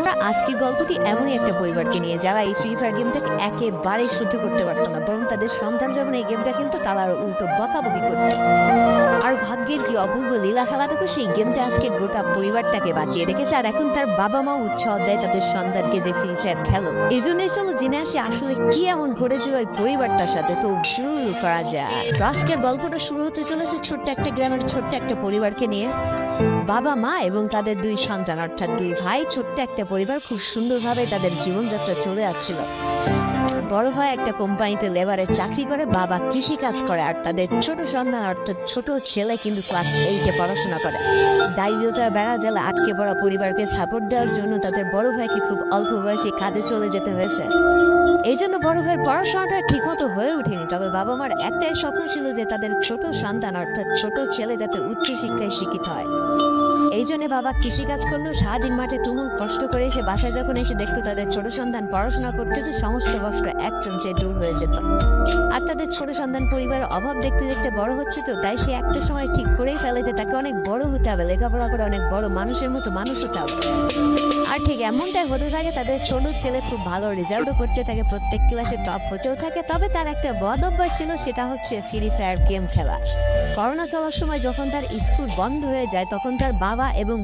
বন্ধুরা, আজকের গল্পটি এমনই একটা পরিবারকে নিয়ে যারা এই ফ্রি ফায়ার গেমটাকে একেবারে সহ্য করতে পারতো না, বরং তাদের সন্তান যখন এই গেমটা কিন্তু তারা আরো উল্টো বকাবকি করতো। আর ভাগ্যের কি অপূর্ব লীলা খেলা দেখো, সেই গেমটা আজকে গোটা পরিবারটাকে বাঁচিয়ে রেখেছে। আর এখন তার বাবা মা উৎসাহ দেয় তাদের সন্তানকে যে ফ্রি ফায়ার খেলো। এই জন্যই চলো জেনে আসি আসলে কি এমন ঘটেছিল ওই পরিবারটার সাথে। তো শুরু করা যায়। তো আজকের গল্পটা শুরু হতে চলেছে ছোট্ট একটা গ্রামের ছোট্ট একটা পরিবারকে নিয়ে। বাবা মা এবং তাদের দুই সন্তান অর্থাৎ দুই ভাই, ছোট্ট একটা পরিবার, খুব সুন্দরভাবে তাদের জীবনযাত্রা চলে যাচ্ছিল। বড় ভাই একটা কোম্পানিতে লেবারের চাকরি করে, বাবা কৃষি কাজ করে, আর তাদের ছোট সন্তান অর্থাৎ ছোট ছেলে কিন্তু ক্লাস 8-এ পড়াশোনা করে। দারিদ্রতার বেড়া জালে আটকে পড়া পরিবারকে সাপোর্ট দেওয়ার জন্য তাদের বড় ভাইকে খুব অল্প বয়সে কাজে চলে যেতে হয়েছে। এই জন্য বড় ভাইয়ের পড়াশোনাটা ঠিকমতো হয়ে ওঠেনি। তবে বাবা মার একটাই স্বপ্ন ছিল যে তাদের ছোট সন্তান অর্থাৎ ছোট ছেলে যাতে উচ্চ শিক্ষায় শিক্ষিত হয়। এই জন্য বাবা কৃষিকাজ করলেও সারাদিন মাঠে তুমুল কষ্ট করে এসে বাসায় যখন এসে দেখতো তাদের ছোট সন্তান পড়াশোনা করতেছে, সমস্ত কষ্ট এক চমচে দূর হয়ে যেত। আর তাদের ছোট সন্তান পরিবারের অভাব দেখতে দেখতে বড় হচ্ছে, তো তাই সে একটা সময় ঠিক করেই ফেলে যে তাকে অনেক বড় হতে হবে, লেখাপড়া করে অনেক বড় মানুষের মতো মানুষ হতে হবে। আর ঠিক এমনটাই হতে থাকে। তাদের ছোট ছেলে খুব ভালো রেজাল্টও করতে থাকে, প্রত্যেক ক্লাসে টপ হতেও থাকে। তবে তার একটা বদ অভ্যাস ছিল, সেটা হচ্ছে ফ্রি ফায়ার গেম খেলা। করোনা চলার সময় যখন তার স্কুল বন্ধ হয়ে যায়, তখন তার বাবা এবং